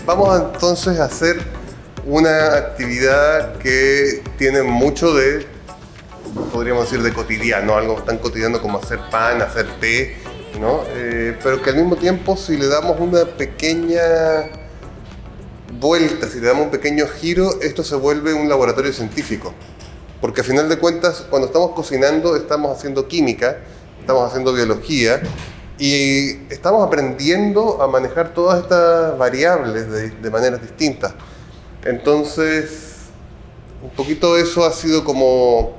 vamos entonces a hacer una actividad que tiene mucho de, podríamos decir, de cotidiano, algo tan cotidiano como hacer pan, hacer té, ¿no? Pero que al mismo tiempo, si le damos una pequeña vuelta, si le damos un pequeño giro, esto se vuelve un laboratorio científico. Porque a final de cuentas, cuando estamos cocinando, estamos haciendo química, estamos haciendo biología y estamos aprendiendo a manejar todas estas variables de maneras distintas. Entonces, un poquito eso ha sido como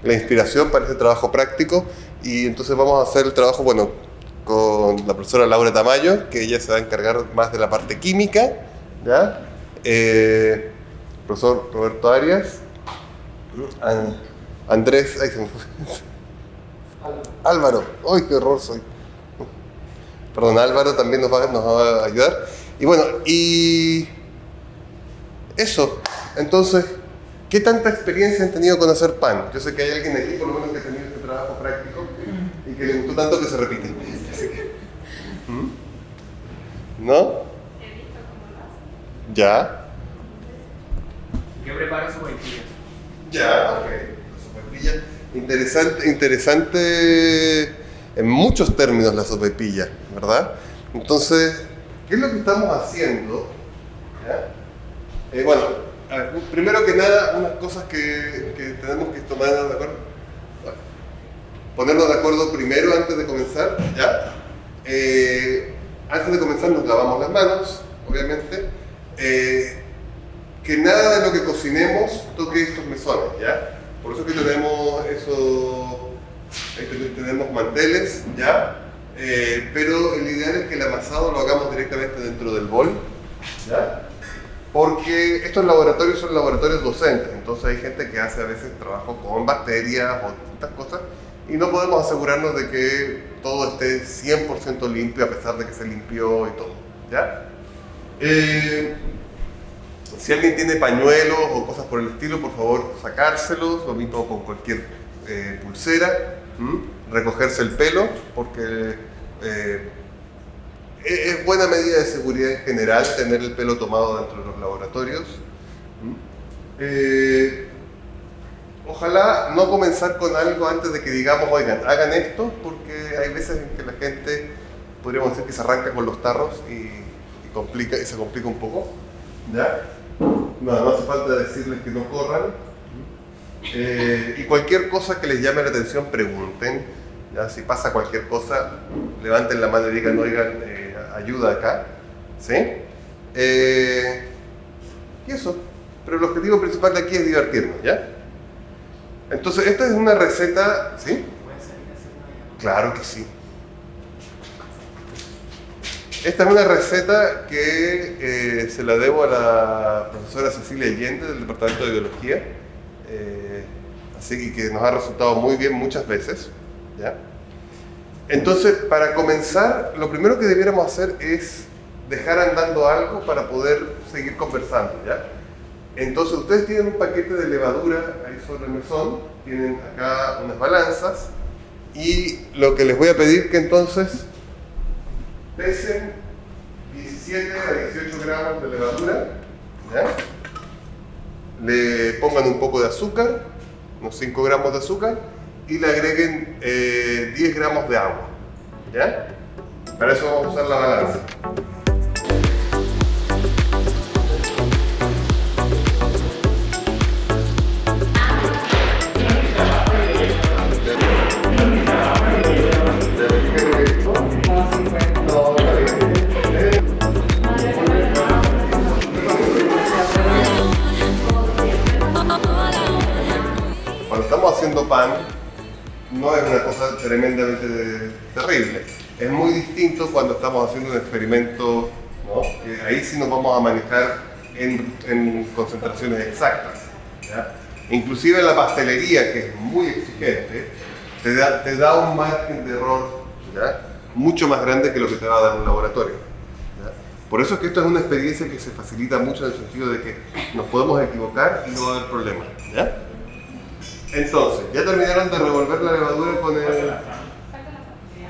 la inspiración para este trabajo práctico, y entonces vamos a hacer el trabajo, bueno, con la profesora Laura Tamayo, que ella se va a encargar más de la parte química, ¿ya? Profesor Roberto Arias, Andrés, ay, se me fue. Álvaro, ¡ay, qué horror soy! Perdón, Álvaro también nos va a ayudar. Y bueno, y eso. Entonces, ¿qué tanta experiencia han tenido con hacer pan? Yo sé que hay alguien aquí, por lo menos, que ha tenido este trabajo práctico y que le gustó tanto que se repite. ¿No? He visto cómo lo hacen. Ya. ¿Qué prepara su vainilla? Ya, ok. Sopaipilla. Interesante en muchos términos la sopaipilla, ¿verdad? Entonces, ¿qué es lo que estamos haciendo? ¿Ya? Bueno, a ver, primero que nada, unas cosas que tenemos que tomar de acuerdo. Bueno, ponernos de acuerdo primero antes de comenzar, ¿ya? Antes de comenzar nos lavamos las manos, obviamente. Que nada de lo que cocinemos toque estos mesones, ¿ya? Por eso que tenemos eso, ahí tenemos manteles, ¿ya? Pero el ideal es que el amasado lo hagamos directamente dentro del bol, ¿ya? Porque estos laboratorios son laboratorios docentes, entonces hay gente que hace a veces trabajo con bacterias o distintas cosas y no podemos asegurarnos de que todo esté 100% limpio a pesar de que se limpió y todo, ¿ya? Si alguien tiene pañuelos o cosas por el estilo, por favor sacárselos, lo mismo con cualquier pulsera, recogerse el pelo, porque es buena medida de seguridad en general tener el pelo tomado dentro de los laboratorios. Ojalá no comenzar con algo antes de que digamos, oigan, hagan esto, porque hay veces en que la gente, podríamos decir, que se arranca con los tarros y se complica un poco, ¿ya? No hace falta decirles que no corran. Y cualquier cosa que les llame la atención, pregunten. ¿Ya? Si pasa cualquier cosa, levanten la mano y digan, oigan, ayuda acá. ¿Sí? Y eso. Pero el objetivo principal de aquí es divertirnos, ¿ya? Entonces, esta es una receta, ¿sí? ¿Puede salir a hacer una llamada? Claro que sí. Esta es una receta que se la debo a la profesora Cecilia Allende del Departamento de Biología, así que nos ha resultado muy bien muchas veces, ¿ya? Entonces, para comenzar, lo primero que debiéramos hacer es dejar andando algo para poder seguir conversando, ¿ya? Entonces, ustedes tienen un paquete de levadura ahí sobre el mesón, tienen acá unas balanzas, y lo que les voy a pedir que entonces pesen 17 a 18 gramos de levadura, ¿ya? Le pongan un poco de azúcar, unos 5 gramos de azúcar, y le agreguen 10 gramos de agua, ¿ya? Para eso vamos a usar la balanza. Cuando estamos haciendo pan, no es una cosa tremendamente terrible. Es muy distinto cuando estamos haciendo un experimento, ¿no? Que ahí sí nos vamos a manejar en concentraciones exactas, ¿ya? Inclusive la pastelería, que es muy exigente, te da un margen de error, ¿ya? Mucho más grande que lo que te va a dar un laboratorio, ¿ya? Por eso es que esto es una experiencia que se facilita mucho en el sentido de que nos podemos equivocar y no va a haber problema, ¿ya? Entonces, ¿ya terminaron de revolver la levadura con el...?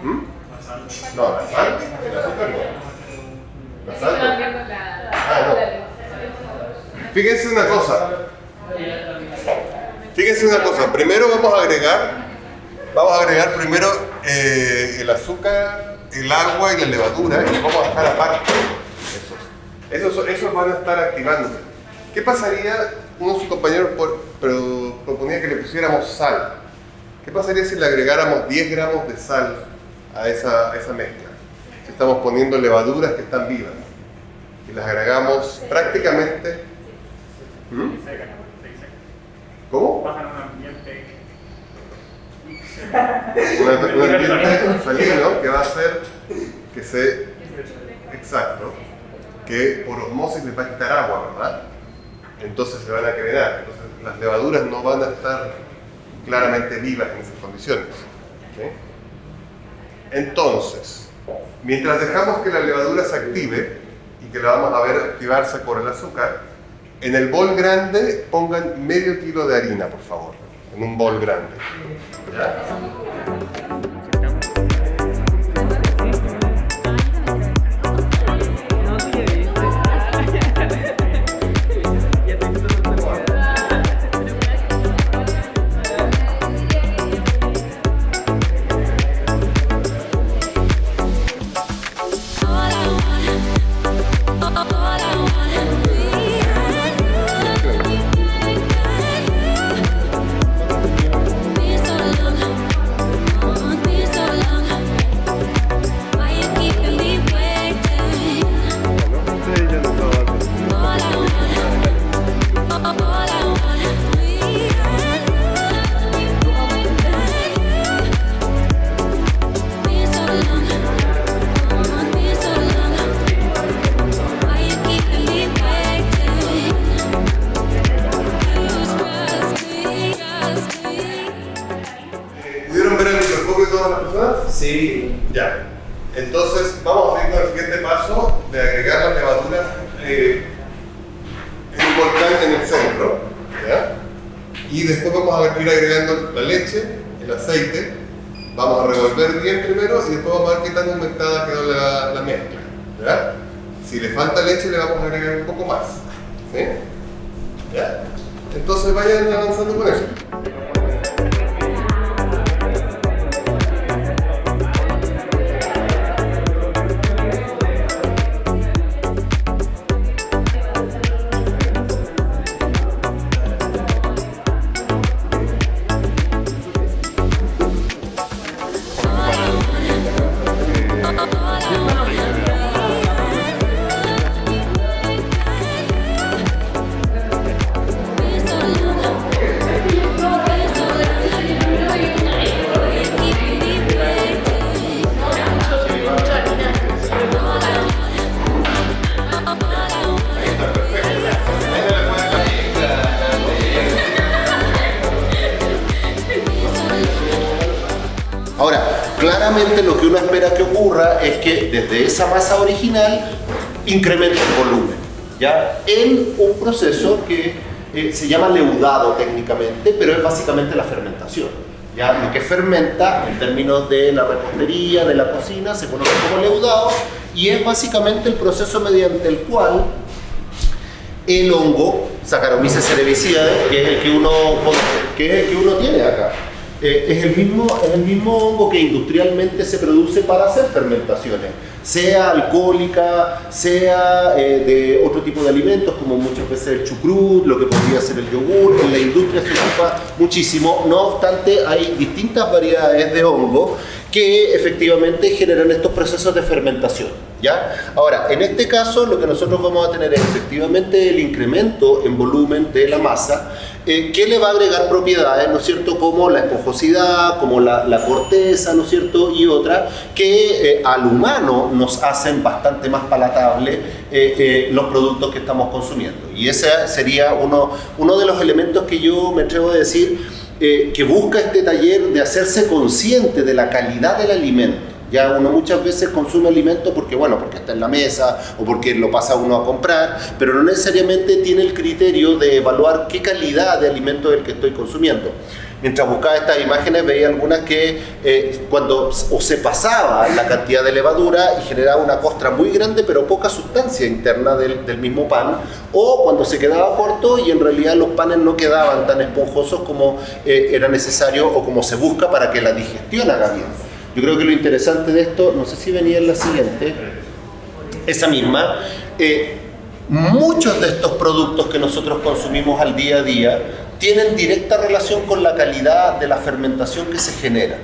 ¿Mm? No, la sal, el azúcar no. La sal no. Fíjense una cosa. Fíjense una cosa. Primero vamos a agregar primero el azúcar, el agua y la levadura y los vamos a dejar aparte. Esos van a estar activándose. ¿Qué pasaría? Uno de sus compañeros proponía que le pusiéramos sal. ¿Qué pasaría si le agregáramos 10 gramos de sal a esa mezcla? Si estamos poniendo levaduras que están vivas y las agregamos prácticamente... ¿Cómo? Bajan un ambiente. Un ambiente salino que va a hacer que se... Exacto. Que por osmosis les va a quitar agua, ¿verdad? Entonces se van a quebrar. Entonces las levaduras no van a estar claramente vivas en esas condiciones. ¿Sí? Entonces, mientras dejamos que la levadura se active y que la vamos a ver activarse por el azúcar, en el bol grande pongan medio kilo de harina, por favor. En un bol grande. ¿Ya? ¿Pudieron ver el microscopio de todas las personas? Sí. Ya. Entonces, vamos a ir con el siguiente paso de agregar las levaduras en un volcán en el centro. ¿Ya? Y después vamos a ir agregando la leche, el aceite. Vamos a revolver bien primero y después vamos a ver qué tan humectada quedó la mezcla. ¿Ya? Si le falta leche, le vamos a agregar un poco más. ¿Sí? ¿Ya? Entonces vayan avanzando con eso. Ahora, claramente lo que uno espera que ocurra es que desde esa masa original incremente el volumen, ¿ya? En un proceso que se llama leudado técnicamente, pero es básicamente la fermentación, ¿ya? Lo que fermenta en términos de la repostería, de la cocina, se conoce como leudado y es básicamente el proceso mediante el cual el hongo, Saccharomyces cerevisiae, que es el que uno tiene acá, es el mismo hongo que industrialmente se produce para hacer fermentaciones, sea alcohólica, sea de otro tipo de alimentos, como muchas veces el chucrut, lo que podría ser el yogur. En la industria se ocupa muchísimo, no obstante hay distintas variedades de hongo que efectivamente generan estos procesos de fermentación, ¿ya? Ahora, en este caso lo que nosotros vamos a tener es efectivamente el incremento en volumen de la masa, que le va a agregar propiedades, ¿no es cierto?, como la esponjosidad, como la corteza, ¿no es cierto?, y otras que al humano nos hacen bastante más palatable los productos que estamos consumiendo. Y ese sería uno de los elementos que yo me atrevo a decir que busca este taller de hacerse consciente de la calidad del alimento. Ya uno muchas veces consume alimento porque, bueno, porque está en la mesa o porque lo pasa uno a comprar, pero no necesariamente tiene el criterio de evaluar qué calidad de alimento es el que estoy consumiendo. Mientras buscaba estas imágenes veía algunas que cuando o se pasaba la cantidad de levadura y generaba una costra muy grande pero poca sustancia interna del mismo pan, o cuando se quedaba corto y en realidad los panes no quedaban tan esponjosos como era necesario o como se busca para que la digestión haga bien. Yo creo que lo interesante de esto, no sé si venía en la siguiente, esa misma, muchos de estos productos que nosotros consumimos al día a día tienen directa relación con la calidad de la fermentación que se genera.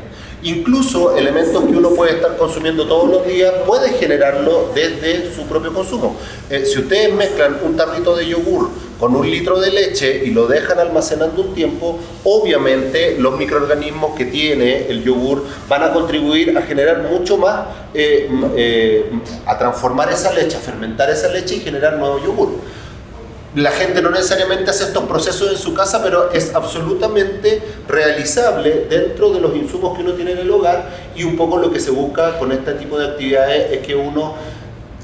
Incluso elementos que uno puede estar consumiendo todos los días puede generarlo desde su propio consumo. Si ustedes mezclan un tarrito de yogur con 1 litro de leche y lo dejan almacenando un tiempo, obviamente los microorganismos que tiene el yogur van a contribuir a generar mucho más, a transformar esa leche, a fermentar esa leche y generar nuevo yogur. La gente no necesariamente hace estos procesos en su casa, pero es absolutamente realizable dentro de los insumos que uno tiene en el hogar, y un poco lo que se busca con este tipo de actividades es que uno,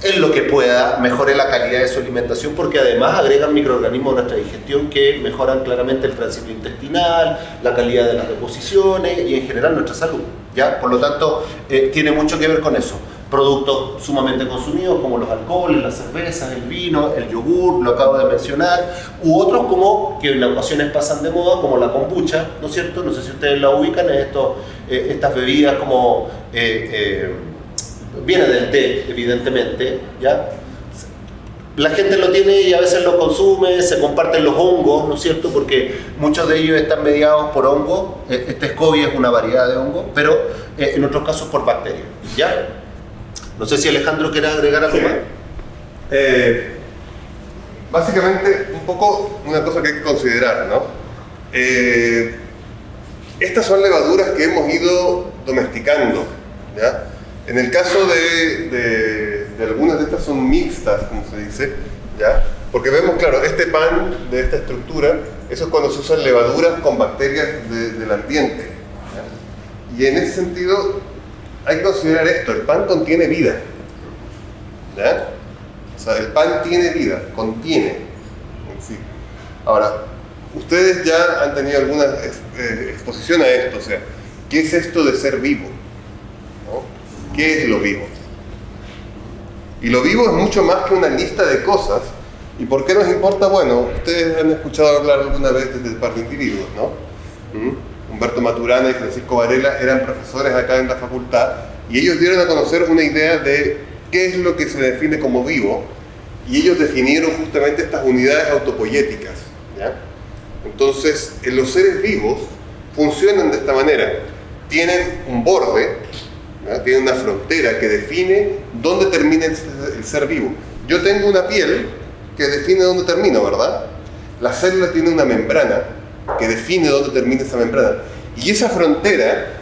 en lo que pueda, mejore la calidad de su alimentación, porque además agregan microorganismos a nuestra digestión que mejoran claramente el tránsito intestinal, la calidad de las deposiciones y en general nuestra salud, ¿ya? Por lo tanto, tiene mucho que ver con eso. Productos sumamente consumidos como los alcoholes, las cervezas, el vino, el yogur, lo acabo de mencionar, u otros como que en ocasiones pasan de moda, como la kombucha, ¿no es cierto? No sé si ustedes la ubican, es estas bebidas como viene del té, evidentemente, ¿ya? La gente lo tiene y a veces lo consume, se comparten los hongos, ¿no es cierto? Porque muchos de ellos están mediados por hongos, este SCOBY es una variedad de hongos, pero en otros casos por bacterias, ¿ya? No sé si Alejandro quiere agregar algo más. Básicamente, un poco una cosa que hay que considerar, ¿no? Estas son levaduras que hemos ido domesticando, ¿ya? En el caso de algunas de estas son mixtas, como se dice, ¿ya? Porque vemos, claro, este pan de esta estructura, eso es cuando se usan levaduras con bacterias del ambiente, ¿ya? Y en ese sentido hay que considerar esto: el pan contiene vida, ¿ya? O sea, el pan tiene vida, contiene en sí. Ahora, ustedes ya han tenido alguna exposición a esto, o sea, ¿qué es esto de ser vivo? ¿No? ¿Qué es lo vivo? Y lo vivo es mucho más que una lista de cosas. ¿Y por qué nos importa? Bueno, ustedes han escuchado hablar alguna vez de par de individuos, ¿no? Humberto Maturana y Francisco Varela eran profesores acá en la facultad, y ellos dieron a conocer una idea de qué es lo que se define como vivo, y ellos definieron justamente estas unidades autopoyéticas, ¿ya? Entonces, los seres vivos funcionan de esta manera: tienen un borde, ¿ya? Tienen una frontera que define dónde termina el ser vivo. Yo tengo una piel que define dónde termino, ¿verdad? La célula tiene una membrana que define dónde termina esa membrana. Y esa frontera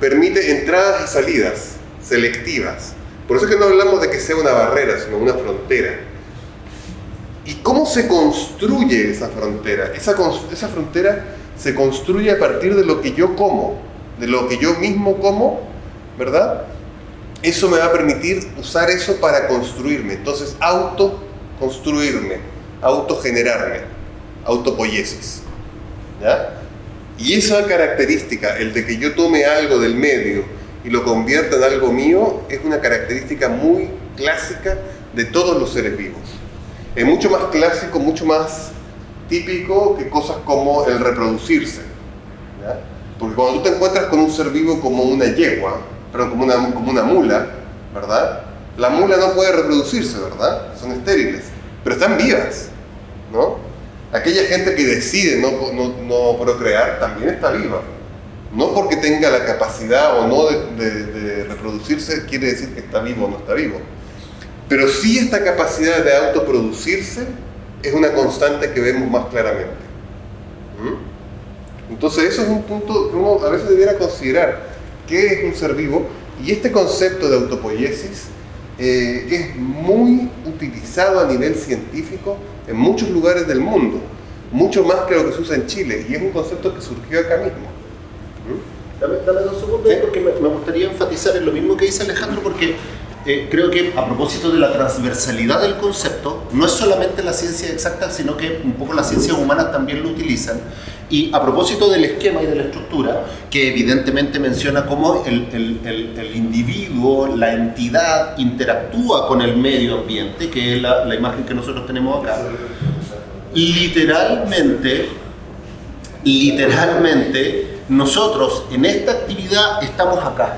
permite entradas y salidas selectivas. Por eso es que no hablamos de que sea una barrera, sino una frontera. ¿Y cómo se construye esa frontera? Esa frontera se construye a partir de lo que yo como, de lo que yo mismo como, ¿verdad? Eso me va a permitir usar eso para construirme. Entonces, autoconstruirme, autogenerarme, autopoiesis, ¿ya? Y esa característica, el de que yo tome algo del medio y lo convierta en algo mío, es una característica muy clásica de todos los seres vivos. Es mucho más clásico, mucho más típico que cosas como el reproducirse, ¿ya? Porque cuando tú te encuentras con un ser vivo como una yegua, perdón, como una mula, ¿verdad? La mula no puede reproducirse, ¿verdad? Son estériles, pero están vivas, ¿no? Aquella gente que decide no procrear también está viva. No porque tenga la capacidad o no de reproducirse quiere decir que está vivo o no está vivo. Pero sí, esta capacidad de autoproducirse es una constante que vemos más claramente. Entonces eso es un punto que uno a veces debiera considerar. ¿Qué es un ser vivo? Y este concepto de autopoiesis es muy utilizado a nivel científico en muchos lugares del mundo, mucho más que lo que se usa en Chile, y es un concepto que surgió acá mismo. Dame 2 segundos porque me gustaría enfatizar en lo mismo que dice Alejandro, porque creo que a propósito de la transversalidad del concepto, no es solamente la ciencia exacta, sino que un poco las ciencias humanas también lo utilizan. Y a propósito del esquema y de la estructura, que evidentemente menciona cómo el individuo, la entidad, interactúa con el medio ambiente, que es la imagen que nosotros tenemos acá, literalmente, nosotros en esta actividad estamos acá.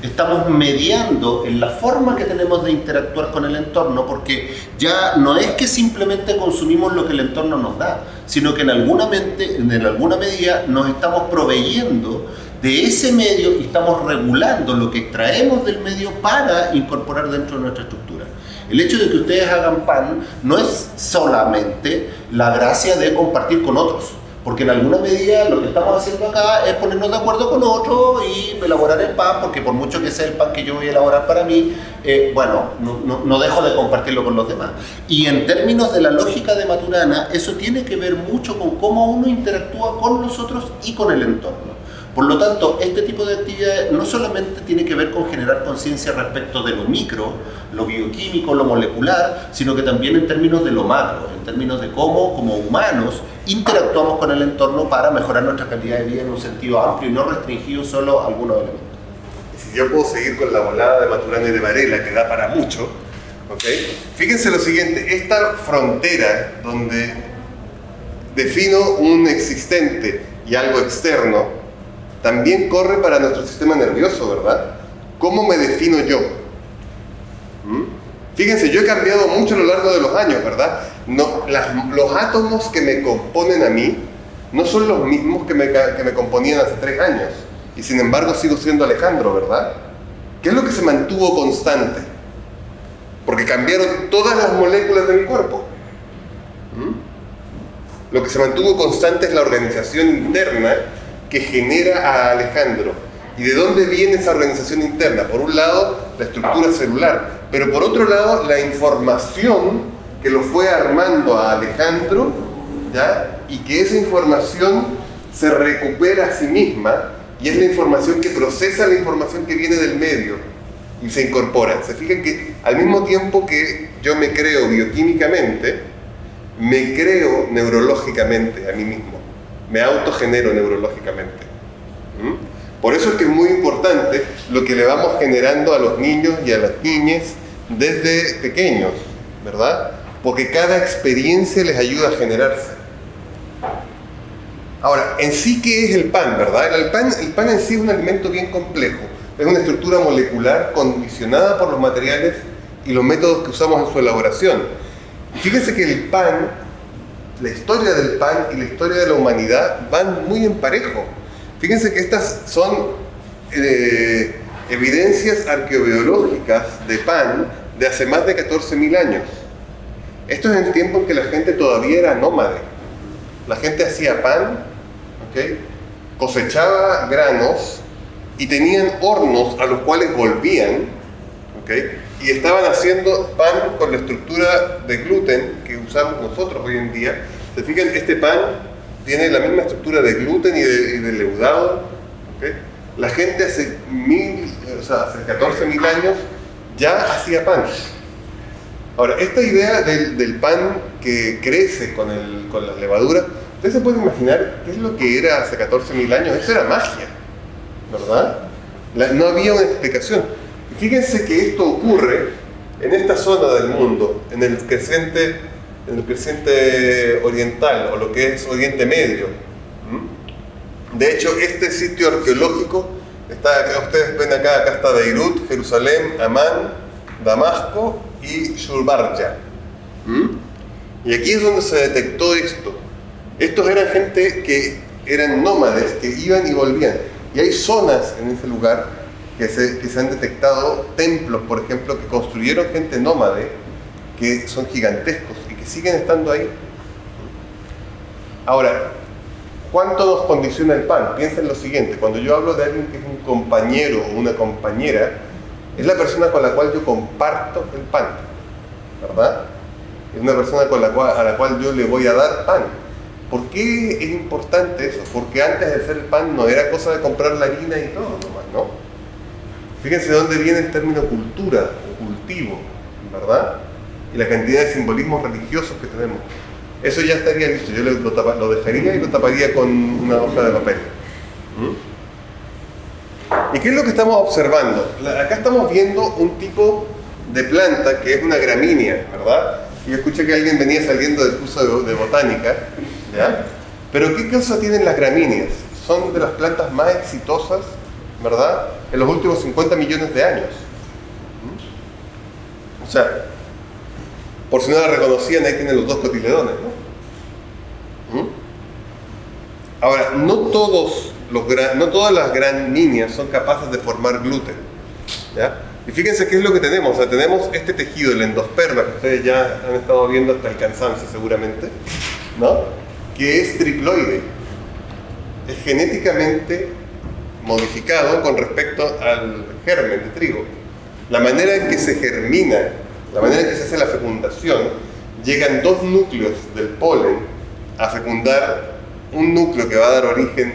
Estamos mediando en la forma que tenemos de interactuar con el entorno, porque ya no es que simplemente consumimos lo que el entorno nos da, sino que en alguna medida nos estamos proveyendo de ese medio y estamos regulando lo que extraemos del medio para incorporar dentro de nuestra estructura. El hecho de que ustedes hagan pan no es solamente la gracia de compartir con otros, porque en alguna medida lo que estamos haciendo acá es ponernos de acuerdo con otro y elaborar el pan, porque por mucho que sea el pan que yo voy a elaborar para mí, no dejo de compartirlo con los demás. Y en términos de la lógica de Maturana, eso tiene que ver mucho con cómo uno interactúa con los otros y con el entorno. Por lo tanto, este tipo de actividades no solamente tiene que ver con generar conciencia respecto de lo micro, lo bioquímico, lo molecular, sino que también en términos de lo macro, en términos de cómo, como humanos, interactuamos con el entorno para mejorar nuestra calidad de vida en un sentido amplio y no restringido solo a algunos elementos. Y si yo puedo seguir con la volada de Maturana y de Varela, que da para mucho, ¿okay? Fíjense lo siguiente, esta frontera donde defino un existente y algo externo, también corre para nuestro sistema nervioso, ¿verdad? ¿Cómo me defino yo? Fíjense, yo he cambiado mucho a lo largo de los años, ¿verdad? Los átomos que me componen a mí no son los mismos que me componían hace 3 años. Y sin embargo sigo siendo Alejandro, ¿verdad? ¿Qué es lo que se mantuvo constante? Porque cambiaron todas las moléculas de mi cuerpo. Lo que se mantuvo constante es la organización interna que genera a Alejandro. ¿Y de dónde viene esa organización interna? Por un lado, la estructura celular, pero por otro lado, la información que lo fue armando a Alejandro, ¿ya? Y que esa información se recupera a sí misma, y es la información que procesa la información que viene del medio y se incorpora. Se fijan que al mismo tiempo que yo me creo bioquímicamente, me creo neurológicamente a mí mismo. Me autogenero neurológicamente. Por eso es que es muy importante lo que le vamos generando a los niños y a las niñas desde pequeños, ¿verdad? Porque cada experiencia les ayuda a generarse. Ahora, en sí, ¿qué es el pan, verdad? El pan en sí es un alimento bien complejo. Es una estructura molecular condicionada por los materiales y los métodos que usamos en su elaboración. Y fíjense que el pan, la historia del pan y la historia de la humanidad van muy en parejo. Fíjense que estas son evidencias arqueobiológicas de pan de hace más de 14.000 años. Esto es en el tiempo en que la gente todavía era nómade. La gente hacía pan, ¿okay? Cosechaba granos y tenían hornos a los cuales volvían, ¿okay? Y estaban haciendo pan con la estructura de gluten que usamos nosotros hoy en día. ¿Se fijan? Este pan tiene la misma estructura de gluten y de leudado, ¿okay? La gente hace 14.000 años ya hacía pan. Ahora, esta idea del pan que crece con las levaduras, ¿ustedes se pueden imaginar qué es lo que era hace 14.000 años? Esto era magia, ¿verdad? No había una explicación. Y fíjense que esto ocurre en esta zona del mundo, en el creciente oriental, o lo que es Oriente Medio. De hecho, este sitio arqueológico está acá, ustedes ven acá está Beirut, Jerusalén, Amán, Damasco y Shurbarja. Y aquí es donde se detectó esto. Estos eran gente que eran nómades, que iban y volvían. Y hay zonas en ese lugar que se han detectado templos, por ejemplo, que construyeron gente nómade, que son gigantescos y que siguen estando ahí. Ahora, ¿cuánto nos condiciona el pan? Piensen lo siguiente, cuando yo hablo de alguien que es un compañero o una compañera, es la persona con la cual yo comparto el pan, ¿verdad? Es una persona a la cual yo le voy a dar pan. ¿Por qué es importante eso? Porque antes de hacer el pan no era cosa de comprar la harina y todo nomás, ¿no? Fíjense de dónde viene el término cultura o cultivo, ¿verdad? Y la cantidad de simbolismos religiosos que tenemos. Eso ya estaría listo, yo lo dejaría y lo taparía con una hoja de papel. ¿Y qué es lo que estamos observando? Acá estamos viendo un tipo de planta que es una gramínea, ¿verdad? Y yo escuché que alguien venía saliendo del curso de botánica, ¿ya? Pero ¿qué cosa tienen las gramíneas? Son de las plantas más exitosas, ¿verdad? En los últimos 50 millones de años. O sea, por si no la reconocían, ahí tienen los dos cotiledones, ¿no? Ahora, no todas las gramíneas son capaces de formar gluten, ¿ya? Y fíjense qué es lo que tenemos. O sea, tenemos este tejido, el endosperma, que ustedes ya han estado viendo hasta el cansancio seguramente, ¿no? Que es triploide. Es genéticamente modificado con respecto al germen de trigo. La manera en que se germina, la manera en que se hace la fecundación, llegan dos núcleos del polen a fecundar un núcleo que va a dar origen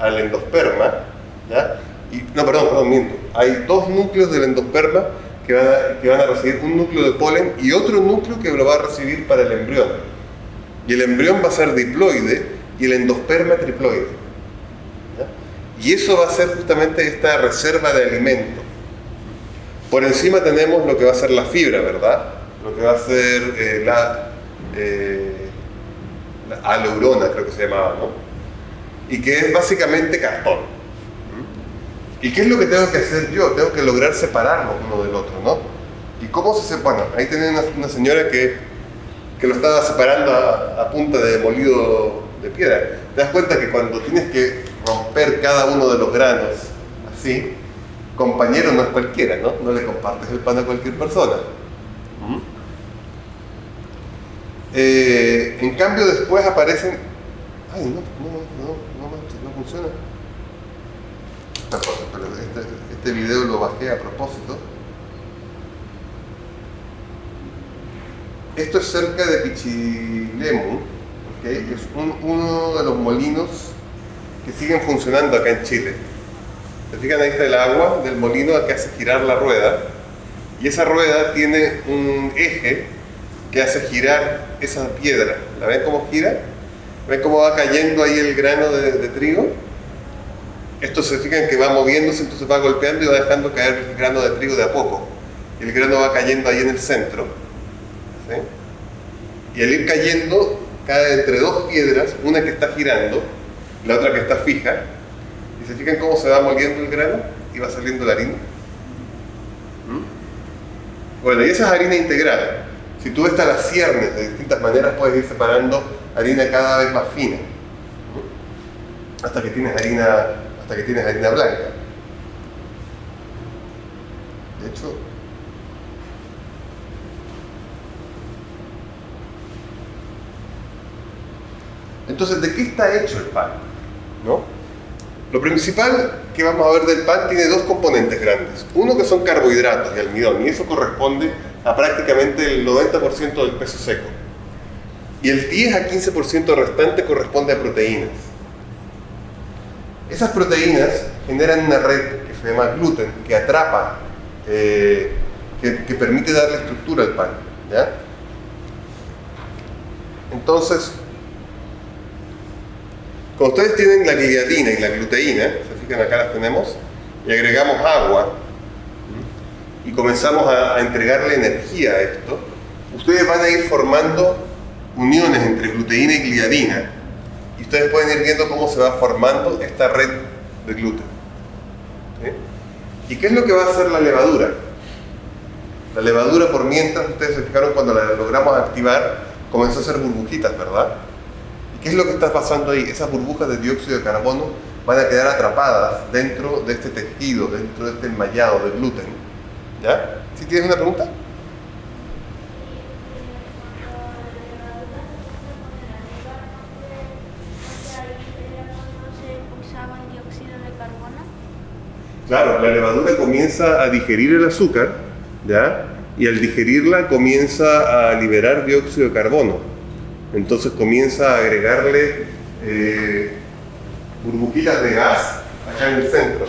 al endosperma, ¿ya? Miento. Hay dos núcleos del endosperma que van a recibir un núcleo de polen y otro núcleo que lo va a recibir para el embrión. Y el embrión va a ser diploide y el endosperma triploide, ¿ya? Y eso va a ser justamente esta reserva de alimento. Por encima tenemos lo que va a ser la fibra, ¿verdad? Lo que va a ser la aleurona, creo que se llamaba, ¿no? Y que es básicamente cartón. ¿Y qué es lo que tengo que hacer yo? Tengo que lograr separarlos uno del otro, ¿no? ¿Y cómo se separa? Bueno, ahí tienen una señora que lo estaba separando a punta de molido de piedra. Te das cuenta que cuando tienes que romper cada uno de los granos así, compañero no es cualquiera, ¿no? No le compartes el pan a cualquier persona. En cambio después aparecen... Ay, no funciona. Perdón, pero este video lo bajé a propósito. Esto es cerca de Pichilemu, ¿okay? Es uno de los molinos que siguen funcionando acá en Chile. ¿Se fijan? Ahí está el agua del molino que hace girar la rueda, y esa rueda tiene un eje que hace girar esa piedra. ¿La ven cómo gira? ¿Ven cómo va cayendo ahí el grano de trigo? Esto se fijan que va moviéndose, entonces va golpeando y va dejando caer el grano de trigo de a poco. Y el grano va cayendo ahí en el centro, ¿sí? Y al ir cayendo, cae entre dos piedras, una que está girando, la otra que está fija. ¿Y se fijan cómo se va moliendo el grano y va saliendo la harina? Bueno, y esa es harina integral. Si tú ves las ciernes de distintas maneras, puedes ir separando harina cada vez más fina, hasta que tienes harina blanca. De hecho, entonces, ¿de qué está hecho el pan? ¿No? Lo principal que vamos a ver del pan tiene dos componentes grandes. Uno que son carbohidratos y almidón, y eso corresponde a prácticamente el 90% del peso seco. Y el 10 a 15% restante corresponde a proteínas. Esas proteínas generan una red que se llama gluten, que atrapa, que permite darle estructura al pan, ¿ya? Entonces, cuando ustedes tienen la gliadina y la gluteína, se fijan acá las tenemos, y agregamos agua, y comenzamos a entregarle energía a esto, ustedes van a ir formando uniones entre gluteína y gliadina, y ustedes pueden ir viendo cómo se va formando esta red de gluten. ¿Sí? ¿Y qué es lo que va a hacer la levadura? La levadura, por mientras, ustedes se fijaron cuando la logramos activar, comenzó a hacer burbujitas, ¿verdad? ¿Y qué es lo que está pasando ahí? Esas burbujas de dióxido de carbono van a quedar atrapadas dentro de este tejido, dentro de este enmallado de gluten. ¿Ya? ¿Sí tienes una pregunta? Claro, la levadura comienza a digerir el azúcar, ¿ya? Y al digerirla comienza a liberar dióxido de carbono. Entonces comienza a agregarle burbujitas de gas acá en el centro.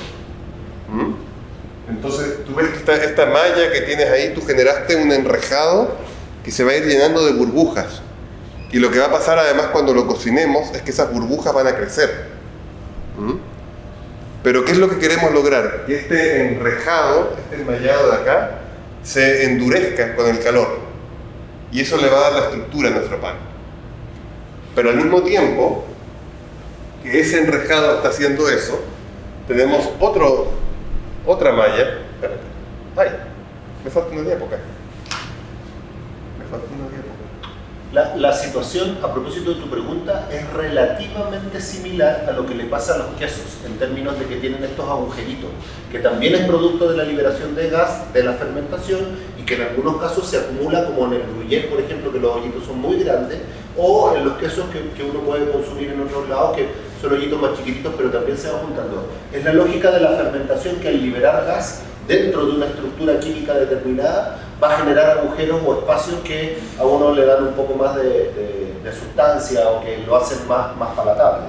Entonces tú ves que esta malla que tienes ahí, tú generaste un enrejado que se va a ir llenando de burbujas. Y lo que va a pasar además cuando lo cocinemos es que esas burbujas van a crecer. Pero ¿qué es lo que queremos lograr? Que este enrejado, este enmallado de acá, se endurezca con el calor. Y eso le va a dar la estructura a nuestro pan. Pero al mismo tiempo que ese enrejado está haciendo eso, tenemos otra malla. Espérate. Ay, me falta una diápoca. La situación, a propósito de tu pregunta, es relativamente similar a lo que le pasa a los quesos, en términos de que tienen estos agujeritos, que también es producto de la liberación de gas, de la fermentación, y que en algunos casos se acumula, como en el gruyère, por ejemplo, que los hoyitos son muy grandes, o en los quesos que uno puede consumir en otros lados, que son hoyitos más chiquititos, pero también se van juntando. Es la lógica de la fermentación, que al liberar gas dentro de una estructura química determinada, va a generar agujeros o espacios que a uno le dan un poco más de sustancia o que lo hacen más palatable.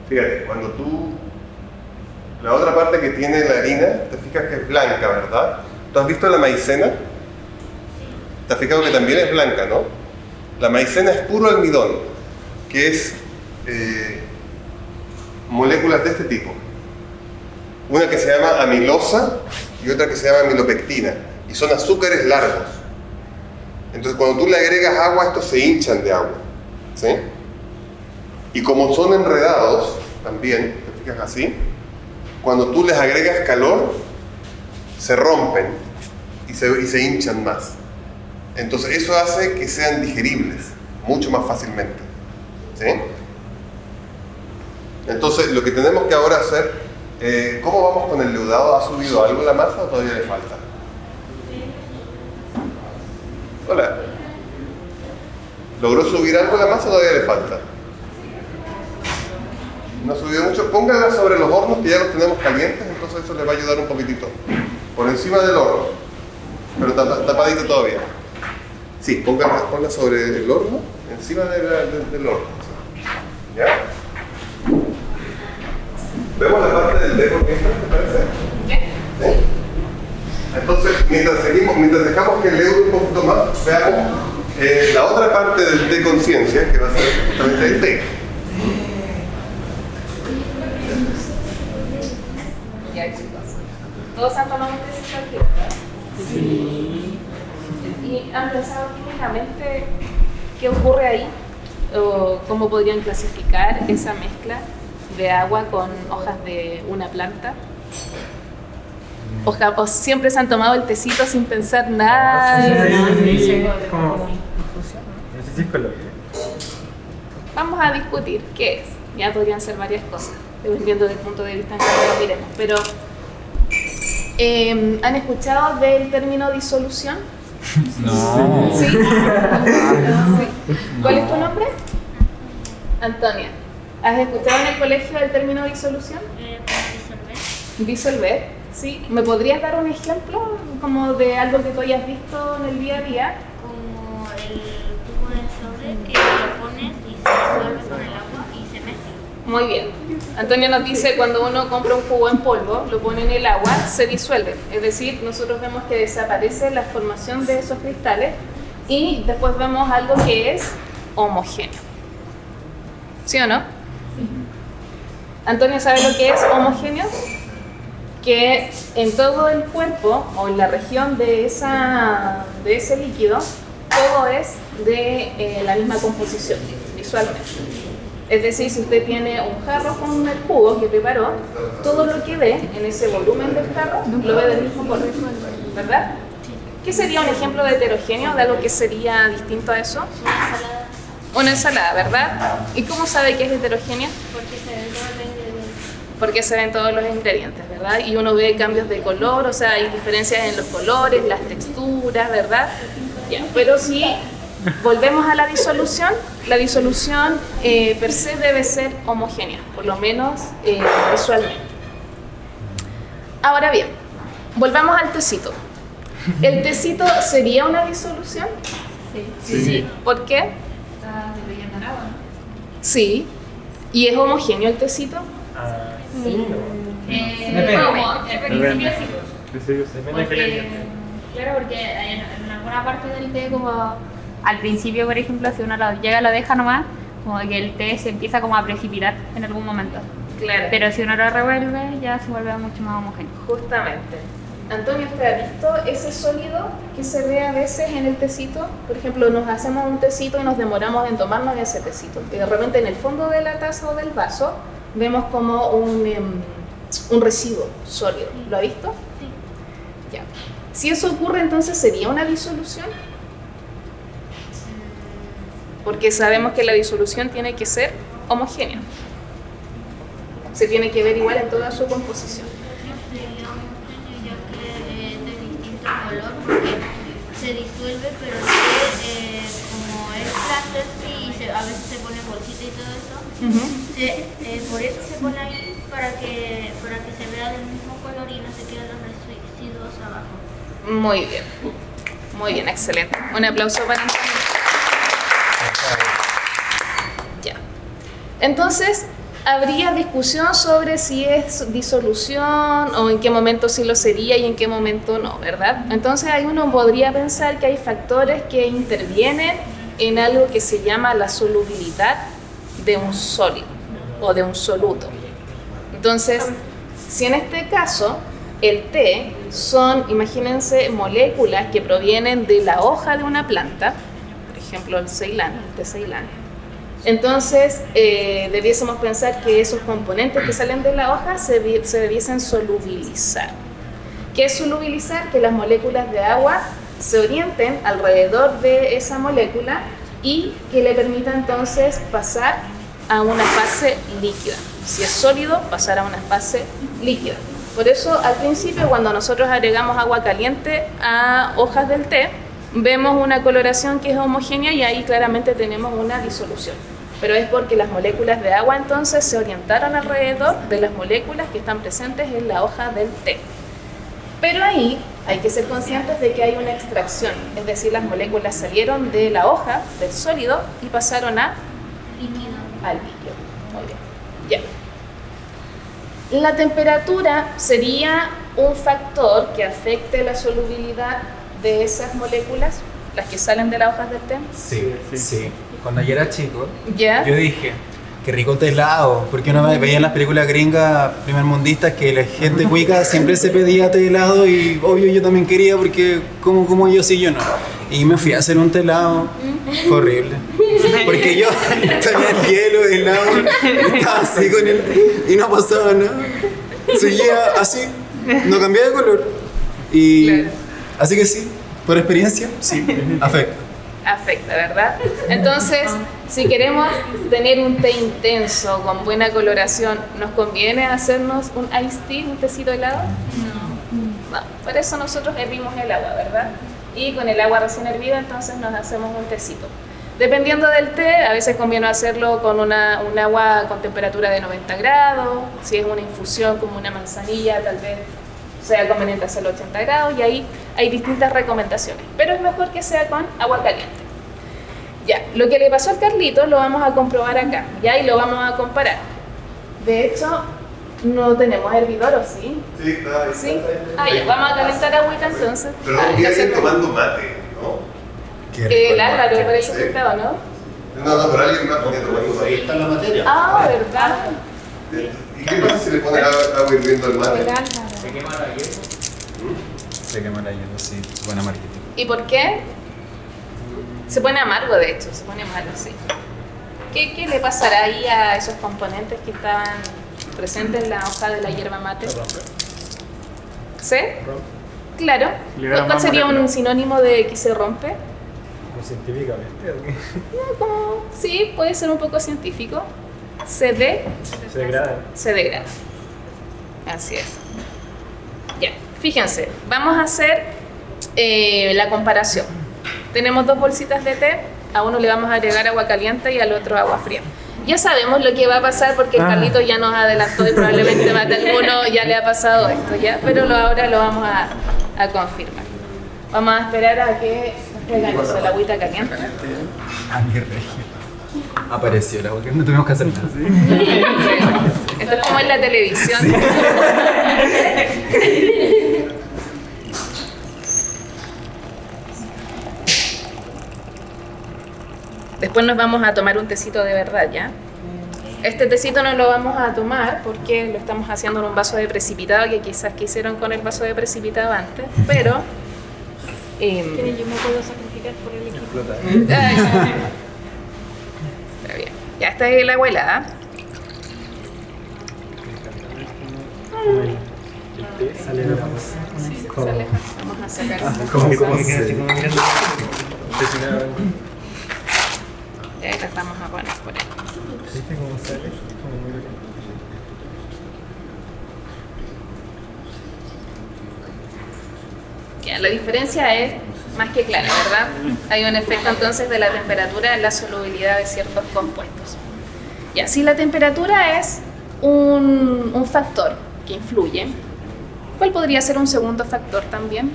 Fíjate, cuando la otra parte que tiene la harina, te fijas que es blanca, ¿verdad? ¿Tú has visto la maicena? ¿Te has fijado que también es blanca, no? La maicena es puro almidón, que es moléculas de este tipo. Una que se llama amilosa y otra que se llama amilopectina. Y son azúcares largos. Entonces cuando tú le agregas agua, estos se hinchan de agua. ¿Sí? Y como son enredados, también, te fijas así, cuando tú les agregas calor, se rompen y se hinchan más. Entonces eso hace que sean digeribles mucho más fácilmente. ¿Sí? Entonces lo que tenemos que ahora hacer, ¿cómo vamos con el leudado? ¿Ha subido algo la masa o todavía le falta? Hola. ¿Logró subir algo la masa o todavía le falta? No ha subido mucho. Pónganla sobre los hornos que ya los tenemos calientes, entonces eso les va a ayudar un poquitito. Por encima del horno, pero tapadito todavía. Sí, ponla sobre el horno, encima del horno. ¿Ya? ¿Vemos la parte del dedo mientras, te parece? ¿Sí? Entonces, mientras dejamos que leude un poquito más, veamos la otra parte del té conciencia, que va a ser justamente el té. Ya, chicos. ¿Todos han tomado un tecito aquí, verdad? Sí. ¿Y han pensado químicamente qué ocurre ahí? ¿O cómo podrían clasificar esa mezcla de agua con hojas de una planta? ¿O siempre se han tomado el tecito sin pensar nada? Sí, como infusión. No sé si es color. Vamos a discutir qué es. Ya podrían ser varias cosas, dependiendo del punto de vista en que lo miremos. Pero, ¿han escuchado del término disolución? No. ¿Sí? Sí. ¿Cuál es tu nombre? Antonia. ¿Has escuchado en el colegio el término disolución? Disolver, ¿sí? ¿Me podrías dar un ejemplo como de algo que tú hayas visto en el día a día? Como el tubo de sobre que lo pones y se disuelve con el agua y se mezcla. Muy bien. Antonio nos dice cuando uno compra un jugo en polvo, lo pone en el agua, se disuelve. Es decir, nosotros vemos que desaparece la formación de esos cristales y después vemos algo que es homogéneo. ¿Sí o no? Sí. ¿Antonio sabe lo que es homogéneo? Que en todo el cuerpo o en la región de ese líquido, todo es de la misma composición, visualmente. Es decir, si usted tiene un jarro con el jugo que preparó, todo lo que ve en ese volumen del jarro lo ve del mismo color, ¿verdad? ¿Qué sería un ejemplo de heterogéneo, de algo que sería distinto a eso? Una ensalada, ¿verdad? ¿Y cómo sabe que es heterogéneo? Porque se ven todos los ingredientes, ¿verdad? Y uno ve cambios de color, o sea, hay diferencias en los colores, las texturas, ¿verdad? Ya, pero si volvemos a la disolución. La disolución per se debe ser homogénea, por lo menos visualmente. Ahora bien, volvamos al tecito. ¿El tecito sería una disolución? Sí. ¿Por qué? Está diluyendo en agua, ¿no? Sí. ¿Y es homogéneo el tecito? Sí, no. Depende. En principio sí. Depende de qué le dientes. Claro, porque en alguna parte del té, como al principio, por ejemplo, si uno llega y lo deja nomás, como que el té se empieza como a precipitar en algún momento. Claro. Pero si uno lo revuelve, ya se vuelve mucho más homogéneo. Justamente. Antonio, ¿usted ha visto ese sólido que se ve a veces en el tecito? Por ejemplo, nos hacemos un tecito y nos demoramos en tomarnos ese tecito. Y de repente en el fondo de la taza o del vaso vemos como un residuo sólido. ¿Lo ha visto? Sí. Ya. Si eso ocurre, entonces ¿sería una disolución? Porque sabemos que la disolución tiene que ser homogénea. Se tiene que ver igual en toda su composición. Sería homogéneo ya que es de distinto color porque se disuelve, pero como es plástico y a veces se pone bolsita y todo eso, por eso se pone ahí para que se vea del mismo color y no se queden los residuos abajo. Muy bien, excelente. Un aplauso para Antonio. Ya. Entonces, habría discusión sobre si es disolución o en qué momento sí lo sería y en qué momento no, ¿verdad? Entonces, ahí uno podría pensar que hay factores que intervienen en algo que se llama la solubilidad de un sólido o de un soluto. Entonces, si en este caso el té son, imagínense, moléculas que provienen de la hoja de una planta, por ejemplo el Ceilán, el té Ceilán, entonces debiésemos pensar que esos componentes que salen de la hoja se debiesen solubilizar. ¿Qué es solubilizar? Que las moléculas de agua se orienten alrededor de esa molécula y que le permita entonces pasar a una fase líquida. Si es sólido, pasar a una fase líquida. Por eso, al principio, cuando nosotros agregamos agua caliente a hojas del té, vemos una coloración que es homogénea y ahí claramente tenemos una disolución. Pero es porque las moléculas de agua entonces se orientaron alrededor de las moléculas que están presentes en la hoja del té. Pero ahí hay que ser conscientes de que hay una extracción, es decir, las moléculas salieron de la hoja, del sólido, y pasaron al líquido. Muy bien. Ya. La temperatura sería un factor que afecte la solubilidad de esas moléculas, las que salen de las hojas del té. Sí. Cuando yo era chico, ¿Ya? yo dije, qué rico té helado, porque uno veía en las películas gringas primermundistas que la gente cuica siempre se pedía té helado y obvio yo también quería porque como yo sí yo no. Y me fui a hacer un té helado, fue horrible. Porque yo tenía el hielo, el helado, estaba así con él y no pasaba nada. Seguía así, no cambiaba de color. Y Claro. así que sí, por experiencia, sí, afecta. Afecta, ¿verdad? Entonces, si queremos tener un té intenso, con buena coloración, ¿nos conviene hacernos un iced tea, un tecito helado? No, por eso nosotros hervimos el agua, ¿verdad? Y con el agua recién hervida, entonces nos hacemos un tecito. Dependiendo del té, a veces conviene hacerlo con un agua con temperatura de 90 grados, si es una infusión como una manzanilla, tal vez sea conveniente hacerlo a 80 grados, y ahí hay distintas recomendaciones, pero es mejor que sea con agua caliente. Ya, lo que le pasó al Carlito lo vamos a comprobar acá, ya, y lo vamos a comparar. De hecho, no tenemos hervidor, ¿o sí? Sí, claro. ¿Sí? Ah, ya, vamos a calentar agüita entonces. Pero Ah, no vi a alguien hacerlo. tomando mate, ¿no? Qué rico El Álvaro, mate. por eso que Sí. estaba, ¿no? No, pero alguien más venía tomando Ahí mate. está la materia. Ah, ¿verdad? ¿Y qué pasa si le ponen agua hirviendo al mate? Se quema la hielo, sí, buena marketing. ¿Y por qué? Se pone amargo, de hecho, se pone amargo, sí. ¿Qué le pasará ahí a esos componentes que estaban presentes en la hoja de la hierba mate? ¿Sí? Claro. Libera ¿Cuál más sería un moléculas. sinónimo de que se rompe? Como científicamente, ¿o qué? Sí, puede ser un poco científico. Se degrada. Se degrada. Así es. Ya, fíjense, vamos a hacer la comparación. Tenemos 2 bolsitas de té, a uno le vamos a agregar agua caliente y al otro agua fría. Ya sabemos lo que va a pasar porque el Carlito ya nos adelantó y probablemente más de alguno ya le ha pasado esto, ¿ya? Pero ahora lo vamos a confirmar. Vamos a esperar a que nos traigan eso, el agüita caliente. Ah, qué regio. Apareció la agua que no tuvimos que hacer nada. Esto es como en la televisión. Después nos vamos a tomar un tecito de verdad, ¿ya? Este tecito no lo vamos a tomar porque lo estamos haciendo en un vaso de precipitado que quizás quisieron con el vaso de precipitado antes, pero... Yo me puedo sacrificar por el equipo. Está bien. Ya está el agua helada. Sale de la voz. Sí, sale. Vamos a sacar. Como que queda así como mirando. Impresionado. Y ahí la estamos a poner por ahí. ¿Viste cómo sale? Como muy bien. Ya, la diferencia es más que clara, ¿verdad? Hay un efecto entonces de la temperatura en la solubilidad de ciertos compuestos. Ya, si la temperatura es un factor que influye, ¿cuál podría ser un segundo factor también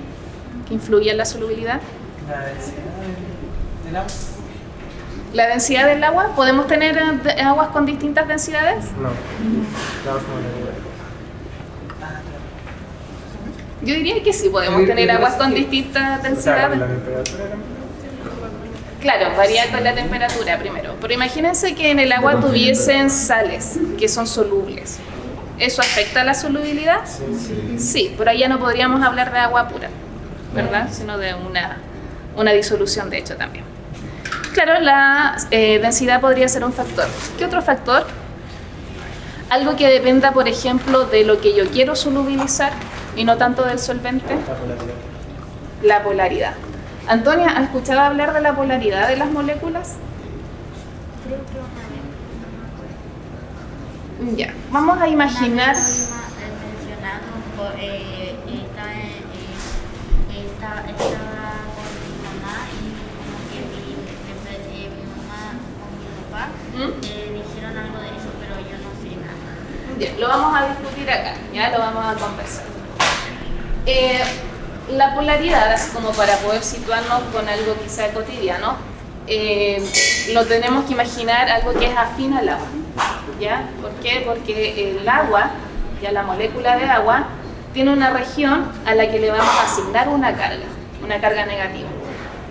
que influye en la solubilidad? La densidad del agua. La densidad del agua. ¿Podemos tener aguas con distintas densidades? No. Claro, como la igual. Yo diría que sí, podemos tener aguas con distintas O sea, densidades. la temperatura también. Claro, varía con la temperatura primero. Pero imagínense que en el agua tuviesen sales que son solubles. ¿Eso afecta a la solubilidad? Sí, pero ahí ya no podríamos hablar de agua pura, ¿verdad? Sino de una disolución, de hecho, también. Claro, la densidad podría ser un factor. ¿Qué otro factor? Algo que dependa, por ejemplo, de lo que yo quiero solubilizar y no tanto del solvente. La polaridad. La polaridad. Antonia, ¿has escuchado hablar de la polaridad de las moléculas? Creo que Ya, vamos a imaginar... mencionado estaba con mi mamá y como que mi mamá con mi papá dijeron algo de eso, pero yo no sé nada. Ya, lo vamos a discutir acá, ya lo vamos a conversar. La polaridad, así como para poder situarnos con algo quizá cotidiano, lo tenemos que imaginar algo que es afín al agua, ¿ya? ¿Por qué? Porque el agua, ya la molécula de agua, tiene una región a la que le vamos a asignar una carga negativa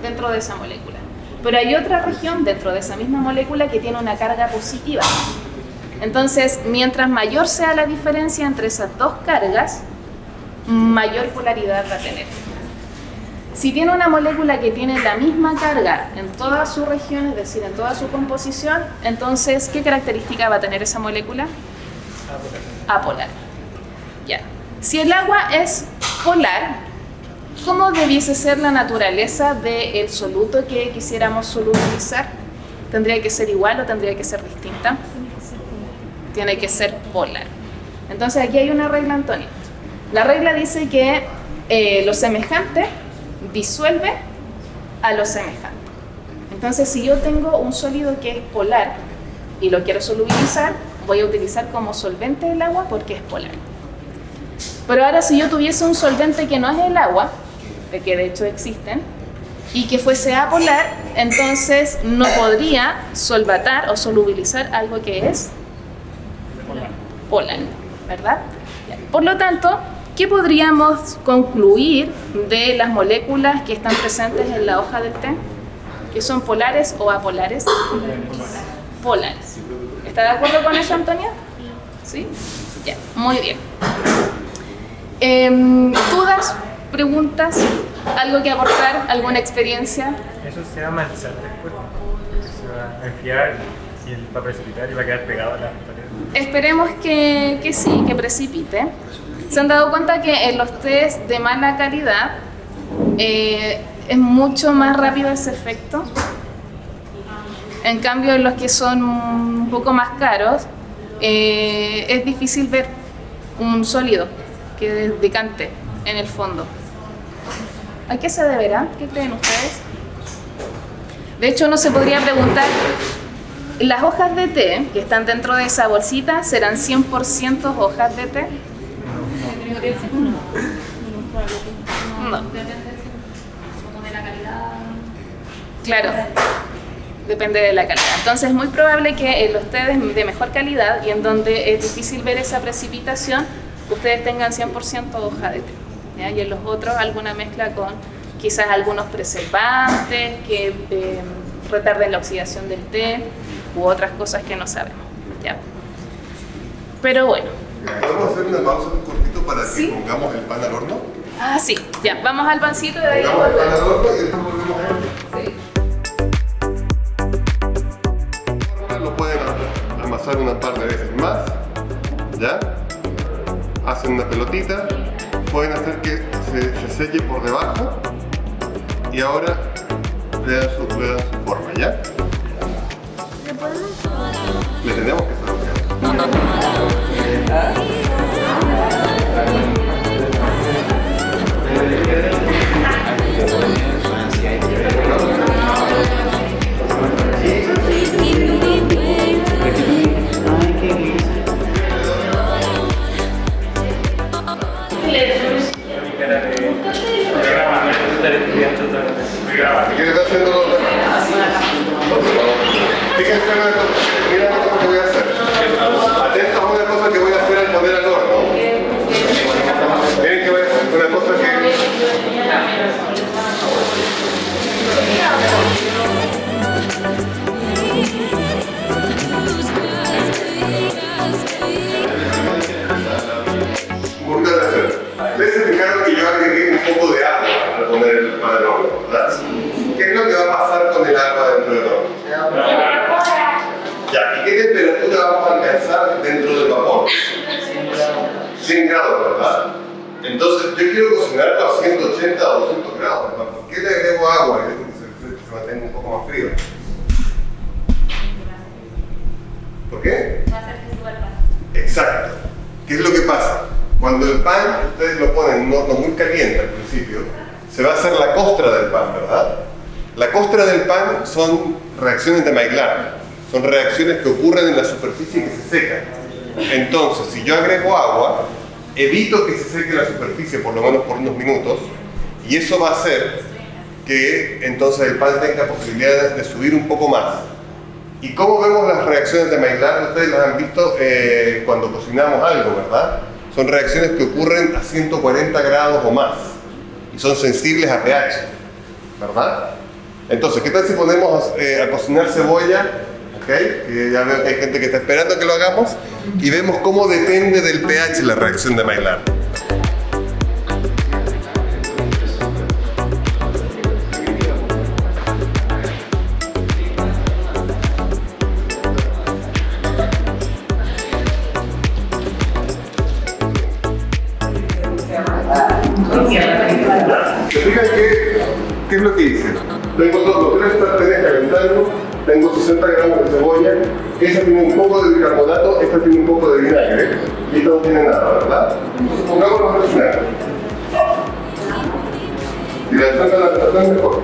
dentro de esa molécula. Pero hay otra región dentro de esa misma molécula que tiene una carga positiva. Entonces, mientras mayor sea la diferencia entre esas dos cargas, mayor polaridad va a tener. Si tiene una molécula que tiene la misma carga en toda su región, es decir, en toda su composición, entonces, ¿qué característica va a tener esa molécula? Apolar. Ya. Si el agua es polar, ¿cómo debiese ser la naturaleza del soluto que quisiéramos solubilizar? ¿Tendría que ser igual o tendría que ser distinta? Tiene que ser polar. Entonces, aquí hay una regla, Antonio. La regla dice que lo semejante disuelve a lo semejante. Entonces, si yo tengo un sólido que es polar y lo quiero solubilizar, voy a utilizar como solvente el agua porque es polar. Pero ahora, si yo tuviese un solvente que no es el agua, de que de hecho existen, y que fuese apolar, entonces no podría solvatar o solubilizar algo que es polar, ¿verdad? Por lo tanto, ¿qué podríamos concluir de las moléculas que están presentes en la hoja del té? ¿Que son polares o apolares? Polares. ¿Está de acuerdo con eso, Antonia? ¿Sí? Ya, muy bien. ¿Dudas? ¿Preguntas? ¿Algo que aportar? ¿Alguna experiencia? Eso se va a malzar después. Se va a enfriar y va a precipitar y va a quedar pegado a la pared. Esperemos que sí, que precipite. ¿Se han dado cuenta que en los test de mala calidad es mucho más rápido ese efecto? En cambio, en los que son un poco más caros, es difícil ver un sólido que decante en el fondo. ¿A qué se deberá? ¿Qué creen ustedes? De hecho, uno se podría preguntar, ¿las hojas de té que están dentro de esa bolsita serán 100% hojas de té? No. Claro, depende de la calidad. Entonces es muy probable que en los té de mejor calidad y en donde es difícil ver esa precipitación, ustedes tengan 100% hoja de té, ¿ya? Y en los otros alguna mezcla con quizás algunos preservantes que retarden la oxidación del té u otras cosas que no sabemos, ¿ya? Pero bueno. ¿Podemos hacer una pausa un cortito para que ¿Sí? pongamos el pan al horno? Ah, sí, ya, vamos al pancito y de ahí Pongamos el pan volvemos. al horno y después volvemos a esto. Sí. Lo pueden amasar un par de veces más, ¿ya? Hacen una pelotita, pueden hacer que se selle por debajo y ahora le dan su forma, ¿ya? ¿Le podemos? Le tenemos que hacer. Si quieres ver haciendo fíjense en una cosa, mira una cosa que voy a hacer. Atentos a una cosa que voy a hacer al poner al horno. Miren que voy a hacer una cosa que... Un poquito de atención. Ustedes se fijaron que yo agregué un poco de agua al poner el pan al horno, ¿verdad? ¿Qué es lo que va a pasar con el agua dentro del horno? Ya, ¿y qué temperatura vamos a alcanzar dentro del vapor? 100 grados, ¿verdad? Entonces, yo quiero cocinarlo a 180 o 200 grados, ¿verdad? ¿Por qué le agrego agua? Y dejo que se mantenga un poco más frío. ¿Por qué? Va a hacer que suba el pan. Exacto. ¿Qué es lo que pasa? Cuando el pan, ustedes lo ponen en un horno muy caliente al principio, se va a hacer la costra del pan, ¿verdad? La costra del pan son reacciones de Maillard, son reacciones que ocurren en la superficie que se secan. Entonces, si yo agrego agua, evito que se seque la superficie por lo menos por unos minutos, y eso va a hacer que entonces el pan tenga posibilidad de subir un poco más. ¿Y cómo vemos las reacciones de Maillard? Ustedes las han visto cuando cocinamos algo, ¿verdad? Son reacciones que ocurren a 140 grados o más y son sensibles a pH, ¿verdad? Entonces, ¿qué tal si ponemos a cocinar cebolla? ¿Okay? Que ya veo que hay gente que está esperando que lo hagamos y vemos cómo depende del pH la reacción de Maillard. ¿Se fijan qué es lo que hice? Tengo los tres sartenes calentando, tengo 60 gramos de cebolla, esta tiene un poco de bicarbonato, esta tiene un poco de vinagre, y esta no tiene nada, ¿verdad? Entonces pongámoslo a cocinar. Si la alcanza la sartén, mejor.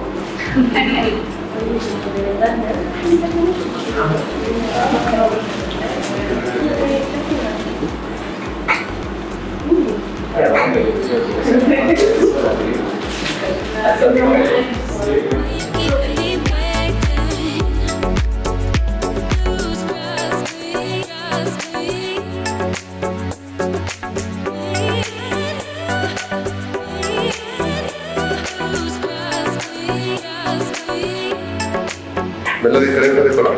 ¿Ven la diferencia de color?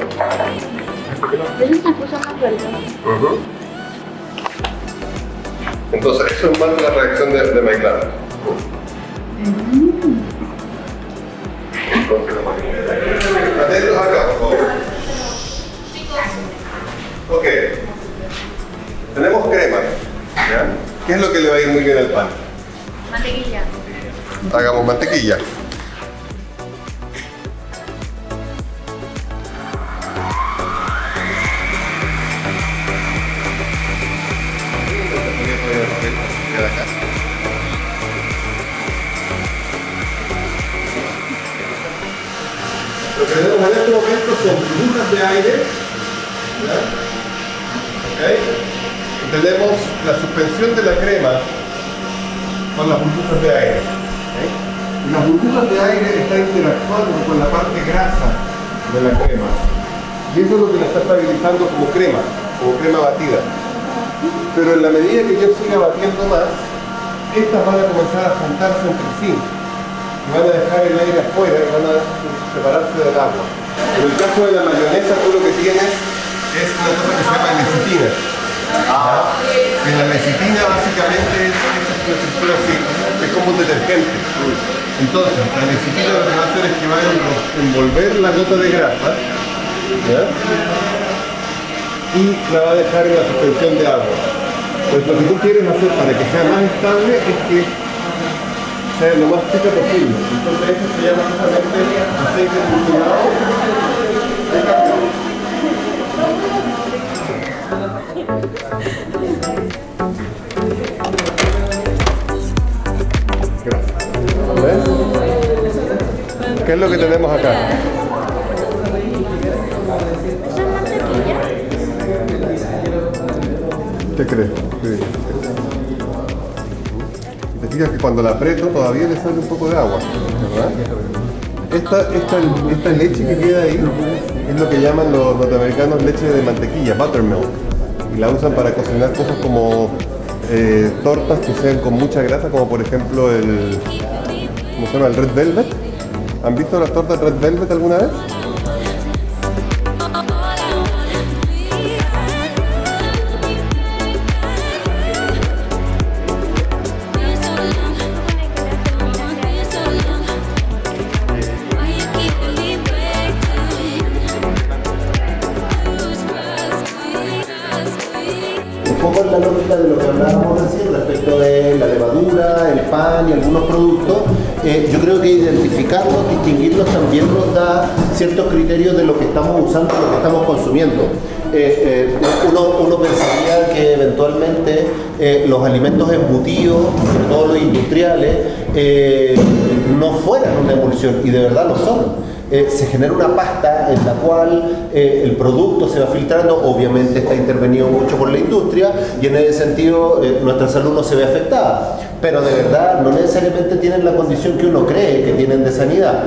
Pero se puso más verde. Entonces, eso es más la reacción de Maillard. Atentos acá, por favor. Ok. Tenemos crema. ¿Ya? ¿Qué es lo que le va a ir muy bien al pan? Mantequilla. Hagamos mantequilla. Ok, tenemos en este momento son burbujas de aire. ¿Ya? ¿Okay? Y tenemos la suspensión de la crema con las burbujas de aire. ¿Okay? Y las burbujas de aire están interactuando con la parte grasa de la crema. Y eso es lo que la está estabilizando como crema batida. Pero en la medida que yo siga batiendo más, estas van a comenzar a juntarse entre sí. Y van a dejar el aire afuera y van a separarse del agua. En el caso de la mayonesa, tú lo que tienes es una cosa que se llama lecitina. En la lecitina básicamente es una estructura así, es como un detergente. Entonces, la lecitina lo que va a hacer es que va a envolver la gota de grasa, ¿ya? Y la va a dejar en la suspensión de agua. Pues lo que tú quieres hacer para que sea más estable es que sea lo más chica posible. Entonces eso se llama justamente aceite emulsionado de café. Gracias. ¿Ves? ¿Qué es lo que tenemos acá? ¿Eso es mantequilla? ¿Qué crees? Sí. Te fijas que cuando la aprieto todavía le sale un poco de agua, ¿verdad? Esta leche que queda ahí es lo que llaman los norteamericanos leche de mantequilla, buttermilk. Y la usan para cocinar cosas como tortas que sean con mucha grasa, como por ejemplo ¿cómo se llama? El Red Velvet. ¿Han visto las tortas Red Velvet alguna vez? Un poco en la lógica de lo que hablábamos recién respecto de la levadura, el pan y algunos productos, yo creo que identificarlos, distinguirlos también nos da ciertos criterios de lo que estamos usando, lo que estamos consumiendo. Uno pensaría que eventualmente los alimentos embutidos, sobre todo los industriales, no fueran una emulsión, y de verdad lo son. Se genera una pasta en la cual el producto se va filtrando, obviamente está intervenido mucho por la industria y en ese sentido nuestra salud no se ve afectada, pero de verdad no necesariamente tienen la condición que uno cree que tienen de sanidad.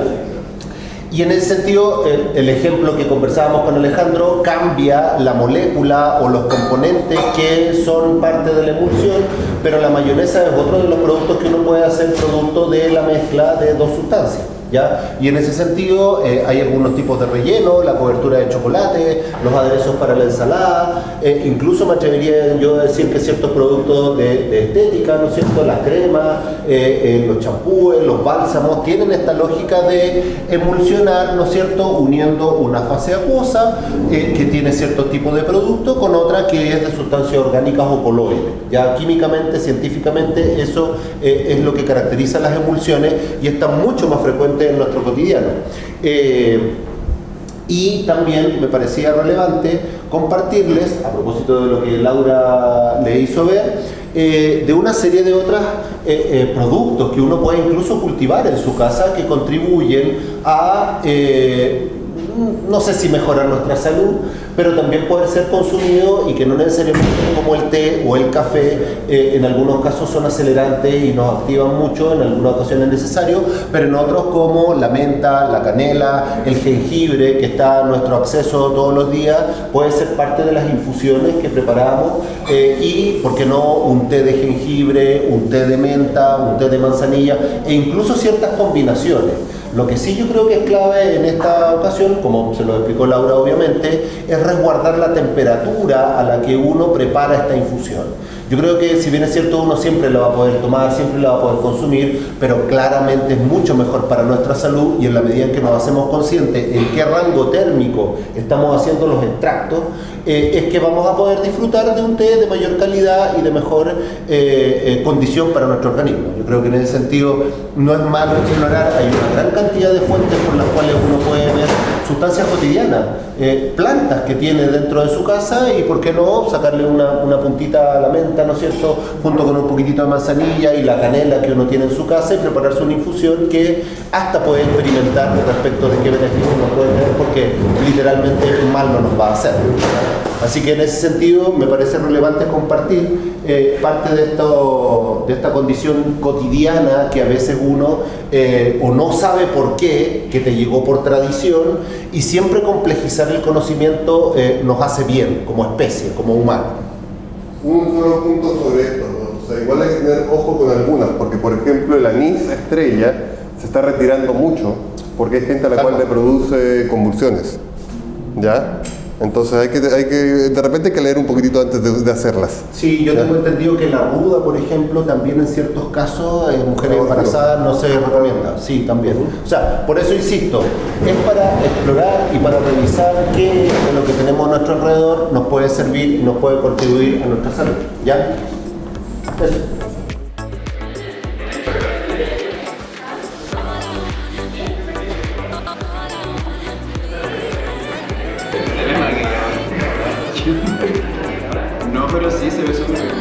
Y en ese sentido, el ejemplo que conversábamos con Alejandro cambia la molécula o los componentes que son parte de la emulsión, pero la mayonesa es otro de los productos que uno puede hacer producto de la mezcla de dos sustancias. ¿Ya? Y en ese sentido hay algunos tipos de relleno, la cobertura de chocolate, los aderezos para la ensalada, incluso me atrevería yo a decir que ciertos productos de estética, ¿no es cierto? Las cremas, los champúes, los bálsamos, tienen esta lógica de emulsionar, ¿no es cierto? Uniendo una fase acuosa que tiene cierto tipo de producto con otra que es de sustancias orgánicas o coloides. Ya químicamente, científicamente, eso es lo que caracteriza las emulsiones y está mucho más frecuente en nuestro cotidiano. Y también me parecía relevante compartirles, a propósito de lo que Laura le hizo ver, de una serie de otros productos que uno puede incluso cultivar en su casa que contribuyen a, no sé si mejorar nuestra salud, pero también poder ser consumido y que no necesariamente como el té o el café, en algunos casos son acelerantes y nos activan mucho, en algunas ocasiones es necesario, pero en otros como la menta, la canela, el jengibre, que está a nuestro acceso todos los días, puede ser parte de las infusiones que preparamos y, ¿por qué no?, un té de jengibre, un té de menta, un té de manzanilla e incluso ciertas combinaciones. Lo que sí yo creo que es clave en esta ocasión, como se lo explicó Laura obviamente, es resguardar la temperatura a la que uno prepara esta infusión. Yo creo que si bien es cierto uno siempre la va a poder tomar, siempre la va a poder consumir, pero claramente es mucho mejor para nuestra salud y en la medida en que nos hacemos conscientes en qué rango térmico estamos haciendo los extractos, es que vamos a poder disfrutar de un té de mayor calidad y de mejor condición para nuestro organismo. Yo creo que en ese sentido no es malo explorar, hay una gran cantidad de fuentes por las cuales uno puede ver sustancias cotidianas, plantas que tiene dentro de su casa y por qué no sacarle una puntita a la menta menta, ¿no es cierto?, junto con un poquitito de manzanilla y la canela que uno tiene en su casa y prepararse una infusión que hasta puede experimentar respecto de qué beneficios nos puede tener, porque literalmente mal no nos va a hacer. Así que en ese sentido me parece relevante compartir parte de esta condición cotidiana que a veces uno o no sabe por qué, que te llegó por tradición, y siempre complejizar el conocimiento nos hace bien como especie, como humano. Un solo punto sobre esto, ¿no? O sea, igual hay que tener ojo con algunas, porque por ejemplo el anís estrella se está retirando mucho porque hay gente a la cual le produce convulsiones, ¿ya? Entonces hay que de repente hay que leer un poquitito antes de hacerlas. Sí, yo tengo entendido que la ruda, por ejemplo, también en ciertos casos, mujeres embarazadas no se recomienda. Sí, también. O sea, por eso insisto, es para explorar y para revisar qué de lo que tenemos a nuestro alrededor nos puede servir y nos puede contribuir a nuestra salud. ¿Ya? Eso. No, pero sí se ve súper bien.